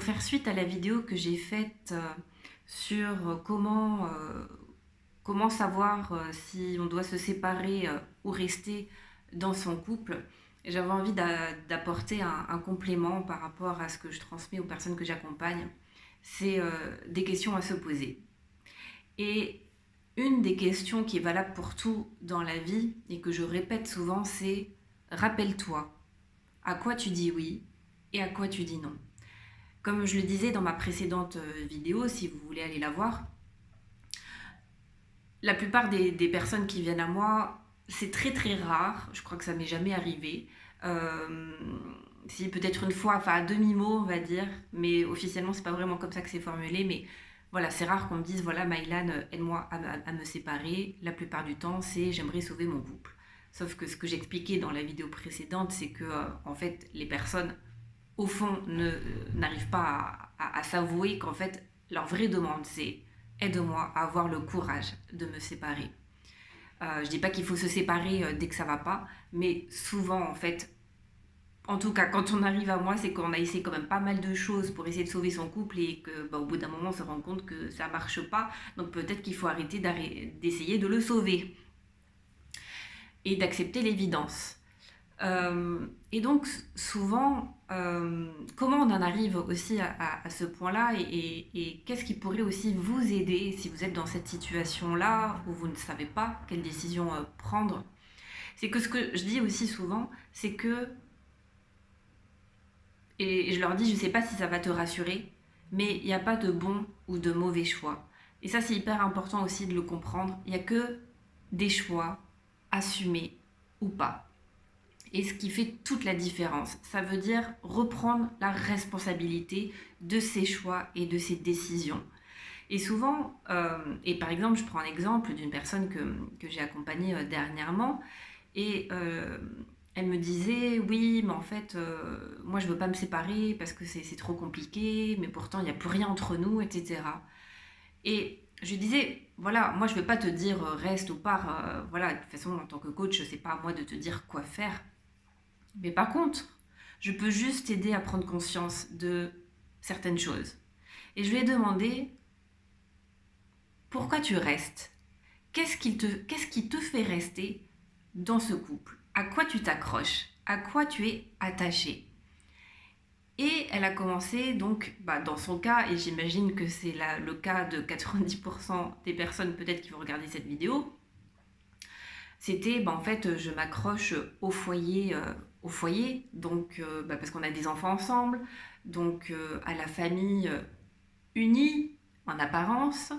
pour faire suite à la vidéo que j'ai faite sur comment savoir si on doit se séparer ou rester dans son couple, j'avais envie d'apporter un complément par rapport à ce que je transmets aux personnes que j'accompagne. C'est des questions à se poser. Et une des questions qui est valable pour tout dans la vie et que je répète souvent, c'est rappelle-toi à quoi tu dis oui et à quoi tu dis non. Comme je le disais dans ma précédente vidéo, si vous voulez aller la voir, la plupart des personnes qui viennent à moi, c'est très très rare, je crois que ça m'est jamais arrivé. Euh, si peut-être une fois, enfin à demi-mot on va dire, mais officiellement c'est pas vraiment comme ça que c'est formulé, mais voilà, c'est rare qu'on me dise voilà Maïlan, aide-moi à me séparer. La plupart du temps c'est j'aimerais sauver mon couple. Sauf que ce que j'expliquais dans la vidéo précédente, c'est que en fait les personnes au fond n'arrivent pas à s'avouer qu'en fait leur vraie demande c'est aide-moi à avoir le courage de me séparer. Je dis pas qu'il faut se séparer dès que ça va pas, mais souvent en fait, en tout cas quand on arrive à moi, c'est qu'on a essayé quand même pas mal de choses pour essayer de sauver son couple et que au bout d'un moment on se rend compte que ça marche pas, donc peut-être qu'il faut arrêter d'essayer de le sauver et d'accepter l'évidence. Et donc souvent, comment on en arrive aussi à ce point-là et qu'est-ce qui pourrait aussi vous aider si vous êtes dans cette situation-là où vous ne savez pas quelle décision prendre. C'est que ce que je dis aussi souvent, c'est que, et je leur dis, je ne sais pas si ça va te rassurer, mais il n'y a pas de bon ou de mauvais choix. Et ça, c'est hyper important aussi de le comprendre. Il n'y a que des choix assumés ou pas. Et ce qui fait toute la différence, ça veut dire reprendre la responsabilité de ses choix et de ses décisions. Et souvent, et par exemple, je prends un exemple d'une personne que j'ai accompagnée dernièrement, et elle me disait, oui, mais en fait, moi je veux pas me séparer parce que c'est trop compliqué, mais pourtant il n'y a plus rien entre nous, etc. Et je lui disais, voilà, moi je ne vais pas te dire reste ou pars, voilà, de toute façon en tant que coach, c'est pas à moi de te dire quoi faire. Mais par contre, je peux juste t'aider à prendre conscience de certaines choses. Et je lui ai demandé pourquoi tu restes. Qu'est-ce qui te fait rester dans ce couple? À quoi tu t'accroches? À quoi tu es attaché? Et elle a commencé donc, dans son cas, et j'imagine que c'est le cas de 90% des personnes peut-être qui vont regarder cette vidéo, c'était en fait je m'accroche au foyer donc parce qu'on a des enfants ensemble, donc à la famille unie en apparence,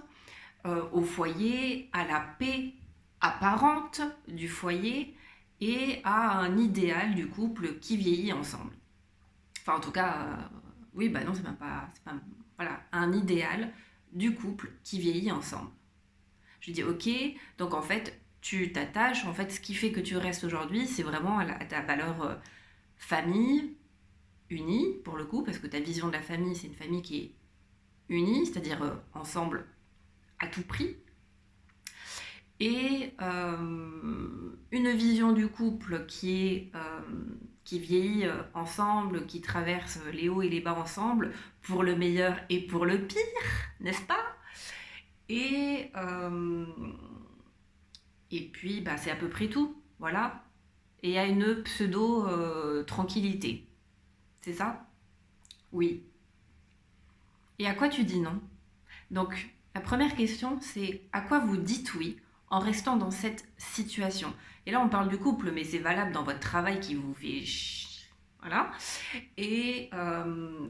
au foyer, à la paix apparente du foyer et à un idéal du couple qui vieillit ensemble. Enfin en tout cas, oui non c'est pas voilà, un idéal du couple qui vieillit ensemble. Je lui dis ok, donc en fait tu t'attaches, en fait ce qui fait que tu restes aujourd'hui c'est vraiment à ta valeur famille unie pour le coup, parce que ta vision de la famille c'est une famille qui est unie, c'est-à-dire ensemble à tout prix, et une vision du couple qui vieillit ensemble, qui traverse les hauts et les bas ensemble, pour le meilleur et pour le pire, n'est-ce pas? Et, euh, et puis, c'est à peu près tout. Voilà. Et il y a une pseudo-tranquillité. C'est ça? Oui. Et à quoi tu dis non? Donc, la première question, c'est à quoi vous dites oui en restant dans cette situation? Et là, on parle du couple, mais c'est valable dans votre travail qui vous fait... Voilà. Et,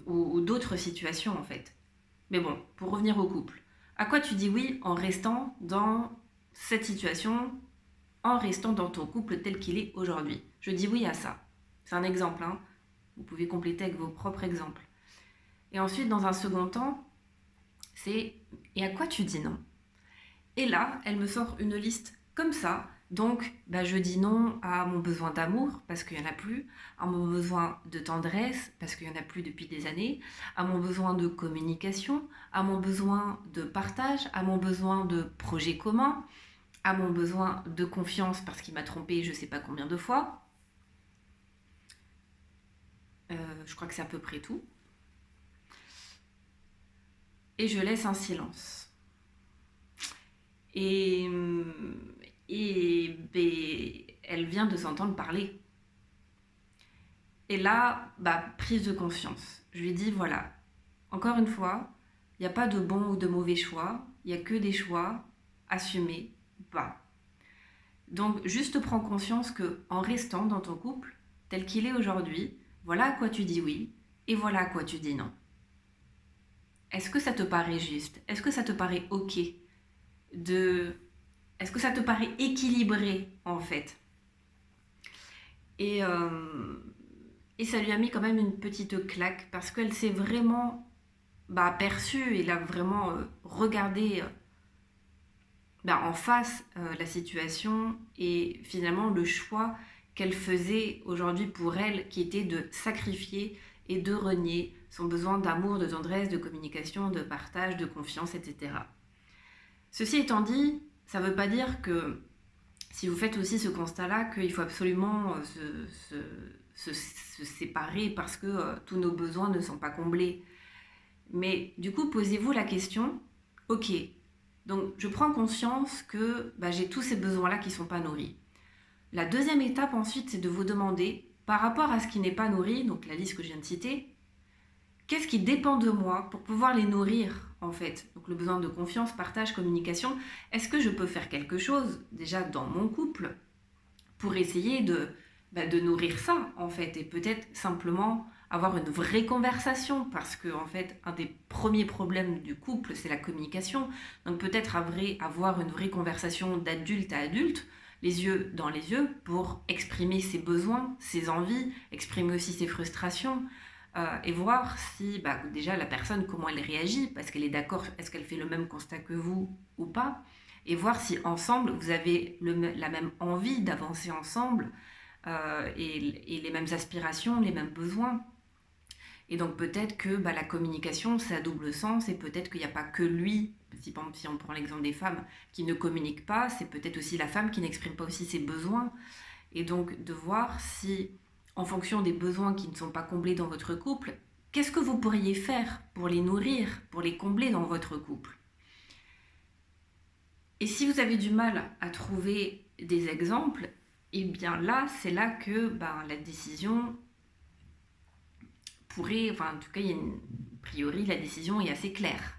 ou d'autres situations, en fait. Mais bon, pour revenir au couple. À quoi tu dis oui en restant dans cette situation, en restant dans ton couple tel qu'il est aujourd'hui? Je dis oui à ça. C'est un exemple, hein. Vous pouvez compléter avec vos propres exemples. Et ensuite, dans un second temps, c'est et à quoi tu dis non? Et là, elle me sort une liste comme ça. Donc, je dis non à mon besoin d'amour, parce qu'il n'y en a plus, à mon besoin de tendresse, parce qu'il n'y en a plus depuis des années, à mon besoin de communication, à mon besoin de partage, à mon besoin de projet commun, à mon besoin de confiance, parce qu'il m'a trompé je ne sais pas combien de fois. Je crois que c'est à peu près tout. et je laisse un silence. Et, elle vient de s'entendre parler. Et là, prise de conscience. Je lui dis, voilà, encore une fois, il n'y a pas de bon ou de mauvais choix, il n'y a que des choix assumés ou pas. Donc, juste prends conscience qu'en restant dans ton couple, tel qu'il est aujourd'hui, voilà à quoi tu dis oui et voilà à quoi tu dis non. Est-ce que ça te paraît juste? Est-ce que ça te paraît ok? Est-ce que ça te paraît équilibré en fait? Et ça lui a mis quand même une petite claque parce qu'elle s'est vraiment aperçue, elle a vraiment regardé en face la situation et finalement le choix qu'elle faisait aujourd'hui pour elle, qui était de sacrifier et de renier son besoin d'amour, de tendresse, de communication, de partage, de confiance, etc. Ceci étant dit, ça ne veut pas dire que si vous faites aussi ce constat-là, qu'il faut absolument se séparer parce que tous nos besoins ne sont pas comblés. Mais du coup, posez-vous la question, ok, donc je prends conscience que j'ai tous ces besoins-là qui ne sont pas nourris. La deuxième étape ensuite, c'est de vous demander, par rapport à ce qui n'est pas nourri, donc la liste que je viens de citer, qu'est-ce qui dépend de moi pour pouvoir les nourrir en fait? Donc le besoin de confiance, partage, communication. Est-ce que je peux faire quelque chose déjà dans mon couple pour essayer de nourrir ça en fait? Et peut-être simplement avoir une vraie conversation parce que en fait un des premiers problèmes du couple c'est la communication. Donc peut-être avoir une vraie conversation d'adulte à adulte, les yeux dans les yeux, pour exprimer ses besoins, ses envies, exprimer aussi ses frustrations. Et voir si déjà la personne, comment elle réagit, parce qu'elle est d'accord, est-ce qu'elle fait le même constat que vous ou pas, et voir si ensemble vous avez la même envie d'avancer ensemble et les mêmes aspirations, les mêmes besoins. Et donc peut-être que la communication c'est à double sens et peut-être qu'il n'y a pas que lui, si on prend l'exemple des femmes qui ne communiquent pas, c'est peut-être aussi la femme qui n'exprime pas aussi ses besoins. Et donc de voir si en fonction des besoins qui ne sont pas comblés dans votre couple, qu'est-ce que vous pourriez faire pour les nourrir, pour les combler dans votre couple? Et si vous avez du mal à trouver des exemples, et bien là, c'est là que la décision pourrait, en tout cas, a priori, la décision est assez claire.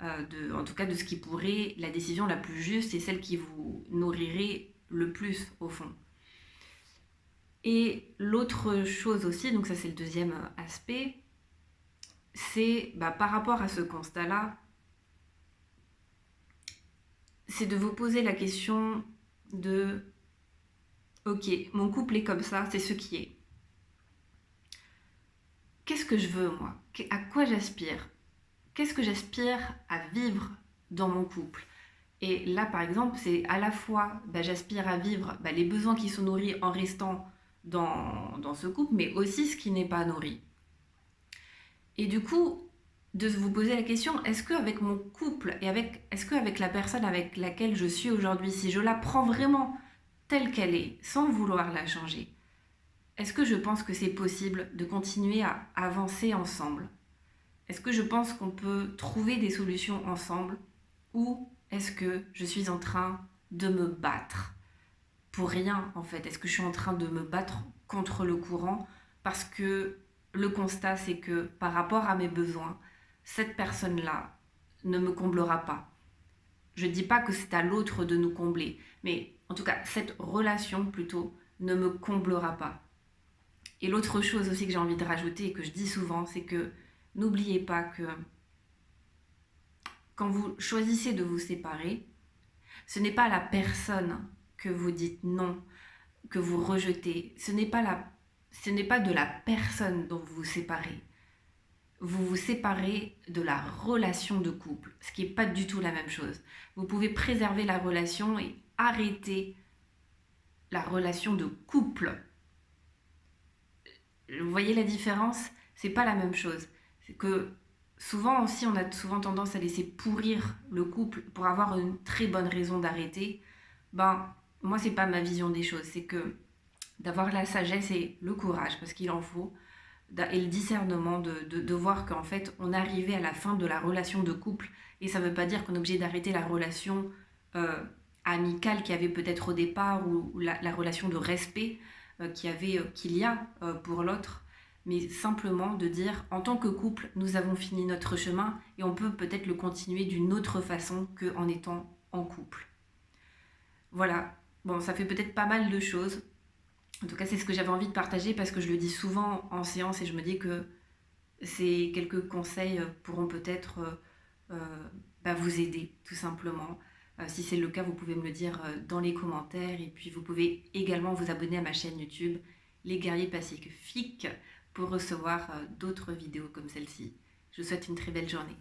En tout cas, de ce qui pourrait, la décision la plus juste et celle qui vous nourrirait le plus au fond. Et l'autre chose aussi, donc ça c'est le deuxième aspect, c'est par rapport à ce constat-là, c'est de vous poser la question de ok, mon couple est comme ça, c'est ce qui est. Qu'est-ce que je veux moi? À quoi j'aspire? Qu'est-ce que j'aspire à vivre dans mon couple? Et là par exemple, c'est à la fois j'aspire à vivre les besoins qui sont nourris en restant dans ce couple, mais aussi ce qui n'est pas nourri. Et du coup, de vous poser la question, est-ce qu'avec mon couple et est-ce qu'avec la personne avec laquelle je suis aujourd'hui, si je la prends vraiment telle qu'elle est, sans vouloir la changer, est-ce que je pense que c'est possible de continuer à avancer ensemble? Est-ce que je pense qu'on peut trouver des solutions ensemble? Ou est-ce que je suis en train de me battre pour rien en fait? Est-ce que je suis en train de me battre contre le courant parce que le constat c'est que par rapport à mes besoins, cette personne-là ne me comblera pas. Je ne dis pas que c'est à l'autre de nous combler, mais en tout cas cette relation plutôt ne me comblera pas. Et l'autre chose aussi que j'ai envie de rajouter et que je dis souvent, c'est que n'oubliez pas que quand vous choisissez de vous séparer, ce n'est pas la personne que vous dites non, que vous rejetez. Ce n'est pas de la personne dont vous vous séparez. Vous vous séparez de la relation de couple, ce qui n'est pas du tout la même chose. Vous pouvez préserver la relation et arrêter la relation de couple. Vous voyez la différence? C'est pas la même chose. C'est que souvent aussi, on a souvent tendance à laisser pourrir le couple pour avoir une très bonne raison d'arrêter. Moi, c'est pas ma vision des choses. C'est que d'avoir la sagesse et le courage, parce qu'il en faut, et le discernement de voir qu'en fait, on arrivait à la fin de la relation de couple. Et ça ne veut pas dire qu'on est obligé d'arrêter la relation amicale qu'il y avait peut-être au départ ou la relation de respect qu'il y a pour l'autre. Mais simplement de dire, en tant que couple, nous avons fini notre chemin et on peut peut-être le continuer d'une autre façon qu'en étant en couple. Voilà, bon, ça fait peut-être pas mal de choses. En tout cas, c'est ce que j'avais envie de partager parce que je le dis souvent en séance et je me dis que ces quelques conseils pourront peut-être vous aider, tout simplement. Si c'est le cas, vous pouvez me le dire dans les commentaires et puis vous pouvez également vous abonner à ma chaîne YouTube Les Guerriers Pacifiques pour recevoir d'autres vidéos comme celle-ci. Je vous souhaite une très belle journée.